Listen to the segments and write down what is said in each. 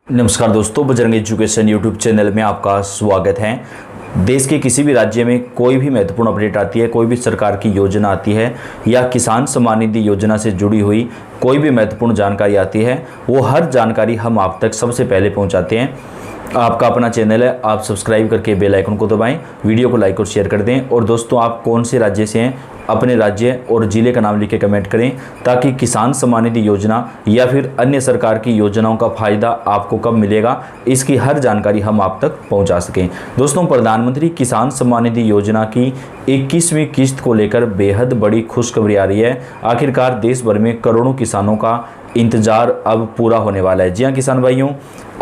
नमस्कार दोस्तों, Bajrang education YouTube channel में आपका स्वागत है। देश के किसी भी राज्य में कोई भी महत्वपूर्ण अपडेट आती है, कोई भी सरकार की योजना आती है या किसान सम्मान निधि योजना से जुड़ी हुई कोई भी महत्वपूर्ण जानकारी आती है, वो हर जानकारी हम आप तक सबसे पहले पहुंचाते हैं। आपका अपना चैनल है, आप सब्सक्राइब करके बेल आइकन को दबाएं, वीडियो को लाइक और शेयर कर दें। और दोस्तों, आप कौन से राज्य से हैं, अपने राज्य और ज़िले का नाम लिख के कमेंट करें, ताकि किसान सम्मान निधि योजना या फिर अन्य सरकार की योजनाओं का फ़ायदा आपको कब मिलेगा, इसकी हर जानकारी हम आप तक पहुंचा सकें। दोस्तों, प्रधानमंत्री किसान सम्मान निधि योजना की 21वीं किस्त को लेकर बेहद बड़ी खुशखबरी आ रही है। आखिरकार देश भर में करोड़ों किसानों का इंतजार अब पूरा होने वाला है। जी हाँ किसान भाइयों,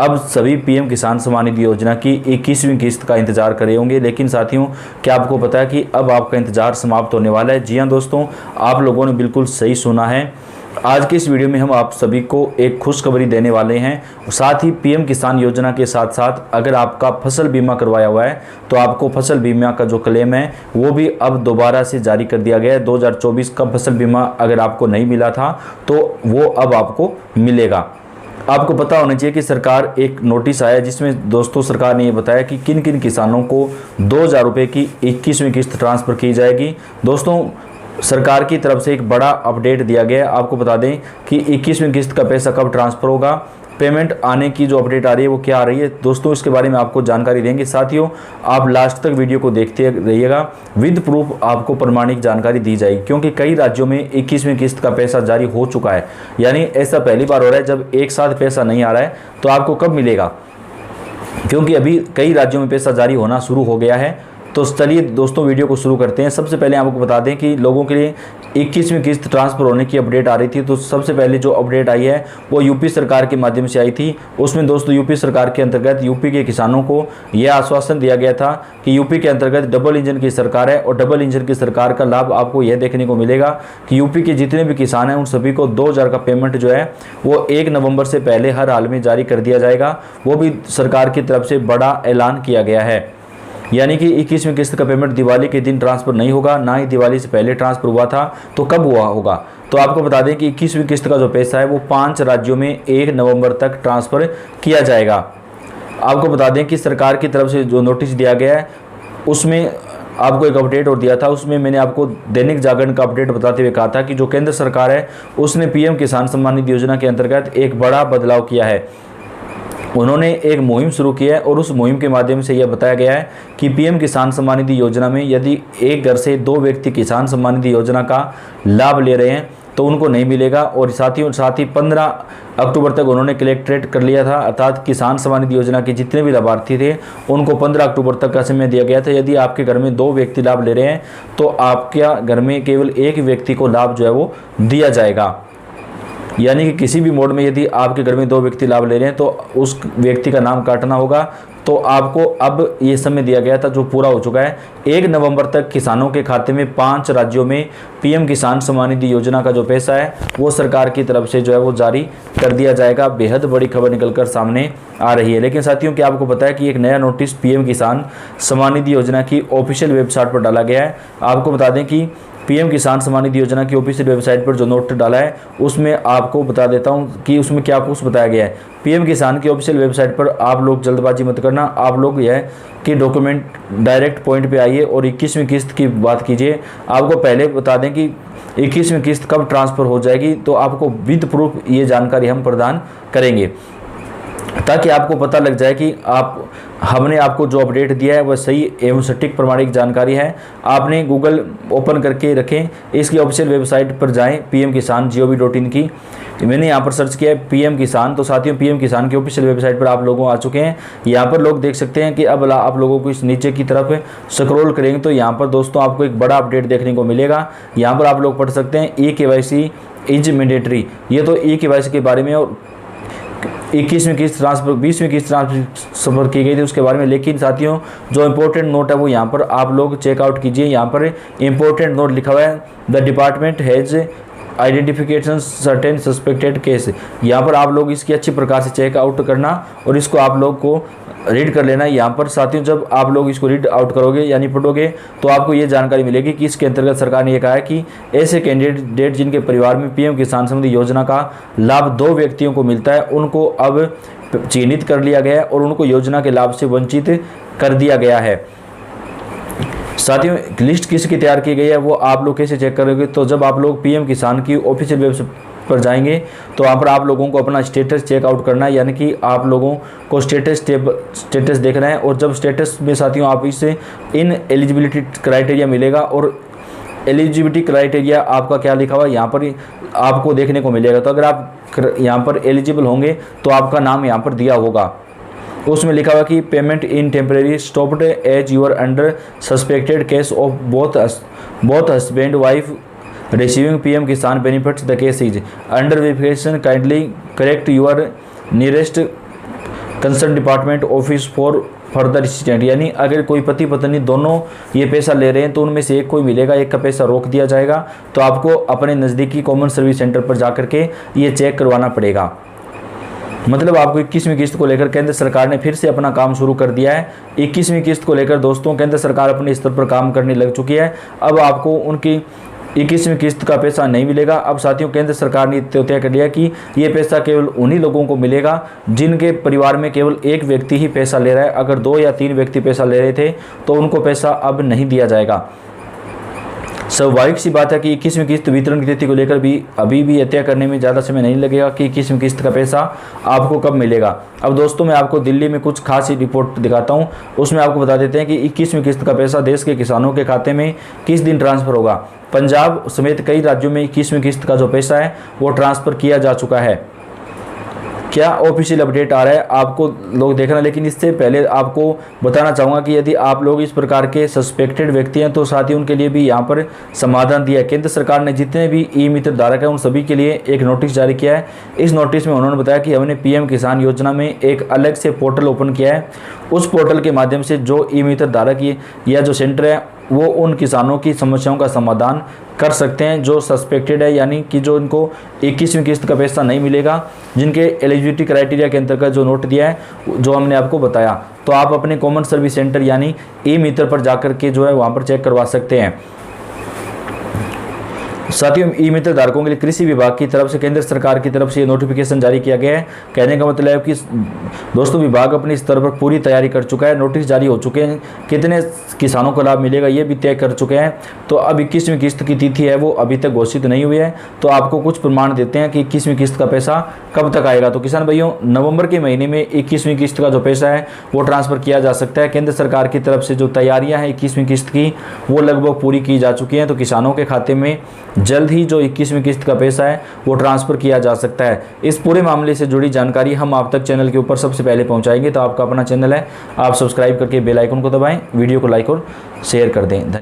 अब सभी पीएम किसान सम्मान निधि योजना की 21वीं किस्त का इंतजार कर रहे होंगे, लेकिन साथियों, क्या आपको पता है कि अब आपका इंतजार समाप्त होने वाला है? जी हाँ दोस्तों, आप लोगों ने बिल्कुल सही सुना है। आज के इस वीडियो में हम आप सभी को एक खुशखबरी देने वाले हैं। साथ ही पीएम किसान योजना के साथ साथ अगर आपका फसल बीमा करवाया हुआ है तो आपको फसल बीमा का जो क्लेम है वो भी अब दोबारा से जारी कर दिया गया है। 2024 का फसल बीमा अगर आपको नहीं मिला था तो वो अब आपको मिलेगा। आपको पता होना चाहिए कि सरकार एक नोटिस आया जिसमें दोस्तों सरकार ने ये बताया कि किन किन किसानों को 2000 रुपये की 21वीं किस्त ट्रांसफ़र की जाएगी। दोस्तों, सरकार की तरफ से एक बड़ा अपडेट दिया गया है। आपको बता दें कि 21वीं किस्त का पैसा कब ट्रांसफ़र होगा, पेमेंट आने की जो अपडेट आ रही है वो क्या आ रही है, दोस्तों इसके बारे में आपको जानकारी देंगे। साथियों, आप लास्ट तक वीडियो को देखते रहिएगा, विद प्रूफ आपको प्रमाणिक जानकारी दी जाएगी, क्योंकि कई राज्यों में 21वीं किस्त का पैसा जारी हो चुका है। यानी ऐसा पहली बार हो रहा है जब एक साथ पैसा नहीं आ रहा है। तो आपको कब मिलेगा, क्योंकि अभी कई राज्यों में पैसा जारी होना शुरू हो गया है। तो चलिए दोस्तों, वीडियो को शुरू करते हैं। सबसे पहले आपको बता दें कि लोगों के लिए 21वीं किस्त ट्रांसफ़र होने की अपडेट आ रही थी। तो सबसे पहले जो अपडेट आई है वो यूपी सरकार के माध्यम से आई थी। उसमें दोस्तों यूपी सरकार के अंतर्गत यूपी के किसानों को यह आश्वासन दिया गया था कि यूपी के अंतर्गत डबल इंजन की सरकार है और डबल इंजन की सरकार का लाभ आपको यह देखने को मिलेगा कि यूपी के जितने भी किसान हैं उन सभी को 2000 का पेमेंट जो है वो 1 नवंबर से पहले हर हाल में जारी कर दिया जाएगा। वो भी सरकार की तरफ से बड़ा ऐलान किया गया है। यानी कि 21वीं किस्त का पेमेंट दिवाली के दिन ट्रांसफ़र नहीं होगा, ना ही दिवाली से पहले ट्रांसफ़र हुआ था। तो कब हुआ होगा, तो आपको बता दें कि 21वीं किस्त का जो पैसा है वो 5 राज्यों में 1 नवंबर तक ट्रांसफ़र किया जाएगा। आपको बता दें कि सरकार की तरफ से जो नोटिस दिया गया है उसमें आपको एक अपडेट और दिया था। उसमें मैंने आपको दैनिक जागरण का अपडेट बताते हुए कहा था कि जो केंद्र सरकार है उसने पीएम किसान सम्मान निधि योजना के अंतर्गत एक बड़ा बदलाव किया है। उन्होंने एक मुहिम शुरू की है और उस मुहिम के माध्यम से यह बताया गया है कि पीएम किसान सम्मान निधि योजना में यदि एक घर से 2 व्यक्ति किसान सम्मान निधि योजना का लाभ ले रहे हैं तो उनको नहीं मिलेगा। और साथ ही 15 अक्टूबर तक उन्होंने कलेक्ट्रेट कर लिया था, अर्थात किसान सम्मान निधि योजना के जितने भी लाभार्थी थे उनको 15 अक्टूबर तक का समय दिया गया था। यदि आपके घर में 2 व्यक्ति लाभ ले रहे हैं तो आपके घर में केवल एक व्यक्ति को लाभ जो है वो दिया जाएगा। यानी कि किसी भी मोड में यदि आपके घर में 2 व्यक्ति लाभ ले रहे हैं तो उस व्यक्ति का नाम काटना होगा। तो आपको अब ये समय दिया गया था जो पूरा हो चुका है। 1 नवंबर तक किसानों के खाते में 5 राज्यों में पीएम किसान सम्मान निधि योजना का जो पैसा है वो सरकार की तरफ से जो है वो जारी कर दिया जाएगा। बेहद बड़ी खबर निकलकर सामने आ रही है। लेकिन साथियों, क्या आपको पता है कि एक नया नोटिस पीएम किसान सम्मान निधि योजना की ऑफिशियल वेबसाइट पर डाला गया है। आपको बता दें कि पीएम किसान सम्मान निधि योजना की ऑफिशियल वेबसाइट पर जो नोट डाला है उसमें आपको बता देता हूं कि उसमें क्या कुछ बताया गया है। पीएम किसान की ऑफिशियल वेबसाइट पर आप लोग जल्दबाजी मत करना, आप लोग यह कि डॉक्यूमेंट डायरेक्ट पॉइंट पे आइए और 21वीं किस्त की बात कीजिए। आपको पहले बता दें कि 21वीं किस्त कब ट्रांसफ़र हो जाएगी, तो आपको विद प्रूफ ये जानकारी हम प्रदान करेंगे ताकि आपको पता लग जाए कि हमने आपको जो अपडेट दिया है वह सही एवं सटीक प्रमाणिक जानकारी है। आपने गूगल ओपन करके रखें, इसकी ऑफिशियल वेबसाइट पर जाएं pmkisan.gov.in की। मैंने यहाँ पर सर्च किया है पीएम किसान। तो साथियों, पीएम किसान की ऑफिशियल वेबसाइट पर आप लोगों आ चुके हैं। यहाँ पर लोग देख सकते हैं कि अब आप लोगों को इस नीचे की तरफ स्क्रॉल करेंगे तो यहाँ पर दोस्तों आपको एक बड़ा अपडेट देखने को मिलेगा। यहाँ पर आप लोग पढ़ सकते हैं eKYC इज मैंडेटरी। ये तो eKYC के बारे में और 21वीं किस्त ट्रांसफर 20वीं किस्त ट्रांसफर की गई थी उसके बारे में। लेकिन साथियों, जो इंपॉर्टेंट नोट है वो यहाँ पर आप लोग चेकआउट कीजिए। यहाँ पर इंपॉर्टेंट नोट लिखा हुआ है, the department has identification certain suspected case. यहाँ पर आप लोग इसकी अच्छी प्रकार से चेकआउट करना और इसको आप लोग को रीड कर लेना है। यहाँ पर साथियों, जब आप लोग इसको रीड आउट करोगे यानी पढ़ोगे तो आपको ये जानकारी मिलेगी कि इसके अंतर्गत सरकार ने ये कहा है कि ऐसे कैंडिडेट जिनके परिवार में पीएम किसान सम्मान निधि योजना का लाभ 2 व्यक्तियों को मिलता है उनको अब चिन्हित कर लिया गया है और उनको योजना के लाभ से वंचित कर दिया गया है। साथियों, लिस्ट किसकी तैयार की गई है वो आप लोग कैसे चेक करोगे? तो जब आप लोग पीएम किसान की ऑफिशियल वेबसाइट पर जाएंगे तो वहाँ पर आप लोगों को अपना स्टेटस चेकआउट करना है, यानी कि आप लोगों को स्टेटस देखना है। और जब स्टेटस में साथियों आप इससे इन एलिजिबिलिटी क्राइटेरिया मिलेगा और एलिजिबिलिटी क्राइटेरिया आपका क्या लिखा हुआ है यहाँ पर आपको देखने को मिलेगा। तो अगर आप यहाँ पर एलिजिबल होंगे तो आपका नाम यहाँ पर दिया होगा, उसमें लिखा हुआ कि payment in temporary stopped as your under suspected case of both husband wife receiving PM Kisan benefits the case is under verification kindly correct your nearest concern department office for further assistant. यानी अगर कोई पति पत्नी दोनों ये पैसा ले रहे हैं तो उनमें से एक कोई मिलेगा, एक का पैसा रोक दिया जाएगा। तो आपको अपने नज़दीकी कॉमन सर्विस सेंटर पर जाकर के ये चेक करवाना पड़ेगा। मतलब आपको 21वीं किस्त को लेकर केंद्र सरकार ने फिर से अपना काम शुरू कर दिया है। 21वीं किस्त को लेकर दोस्तों केंद्र सरकार अपने स्तर पर काम करने लग चुकी है। अब आपको उनकी 21वीं किस्त का पैसा नहीं मिलेगा। अब साथियों केंद्र सरकार ने तय कर लिया कि ये पैसा केवल उन्हीं लोगों को मिलेगा जिनके परिवार में केवल एक व्यक्ति ही पैसा ले रहा है। अगर 2 या 3 व्यक्ति पैसा ले रहे थे तो उनको पैसा अब नहीं दिया जाएगा। स्वाभाविक सी बात है कि 21वीं किस्त वितरण की तिथि को लेकर भी अभी भी तय करने में ज़्यादा समय नहीं लगेगा कि 21वीं किस्त का पैसा आपको कब मिलेगा। अब दोस्तों मैं आपको दिल्ली में कुछ खास रिपोर्ट दिखाता हूं, उसमें आपको बता देते हैं कि 21वीं किस्त का पैसा देश के किसानों के खाते में किस दिन ट्रांसफ़र होगा। पंजाब समेत कई राज्यों में 21वीं किस्त का जो पैसा है वो ट्रांसफ़र किया जा चुका है। क्या ऑफिशियल अपडेट आ रहा है आपको लोग देखना, लेकिन इससे पहले आपको बताना चाहूँगा कि यदि आप लोग इस प्रकार के सस्पेक्टेड व्यक्ति हैं तो साथ ही उनके लिए भी यहाँ पर समाधान दिया है। केंद्र सरकार ने जितने भी ई मित्र धारक हैं उन सभी के लिए एक नोटिस जारी किया है। इस नोटिस में उन्होंने बताया कि हमने पीएम किसान योजना में एक अलग से पोर्टल ओपन किया है। उस पोर्टल के माध्यम से जो ई मित्र धारक या जो सेंटर है वो उन किसानों की समस्याओं का समाधान कर सकते हैं जो सस्पेक्टेड है, यानी कि जो इनको 21वीं किस्त का पैसा नहीं मिलेगा, जिनके एलिजिबिलिटी क्राइटेरिया के अंतर्गत जो नोट दिया है जो हमने आपको बताया। तो आप अपने कॉमन सर्विस सेंटर यानी ई मित्र पर जाकर के जो है वहाँ पर चेक करवा सकते हैं। साथियों ई मित्र धारकों के लिए कृषि विभाग की तरफ से केंद्र सरकार की तरफ से ये नोटिफिकेशन जारी किया गया है। कहने का मतलब है कि दोस्तों विभाग अपने स्तर पर पूरी तैयारी कर चुका है, नोटिस जारी हो चुके हैं, कितने किसानों को लाभ मिलेगा ये भी तय कर चुके हैं। तो अब 21वीं किस्त की तिथि है वो अभी तक घोषित नहीं हुई है। तो आपको कुछ प्रमाण देते हैं कि 21वीं किस्त का पैसा कब तक आएगा। तो किसान भाइयों नवंबर के महीने में 21वीं किस्त का जो पैसा है वो ट्रांसफ़र किया जा सकता है। केंद्र सरकार की तरफ से जो तैयारियाँ हैं 21वीं किस्त की वो लगभग पूरी की जा चुकी हैं। तो किसानों के खाते में जल्द ही जो 21वीं किस्त का पैसा है वो ट्रांसफ़र किया जा सकता है। इस पूरे मामले से जुड़ी जानकारी हम आप तक चैनल के ऊपर सबसे पहले पहुंचाएंगे। तो आपका अपना चैनल है, आप सब्सक्राइब करके बेल आइकन को दबाएं, वीडियो को लाइक और शेयर कर दें।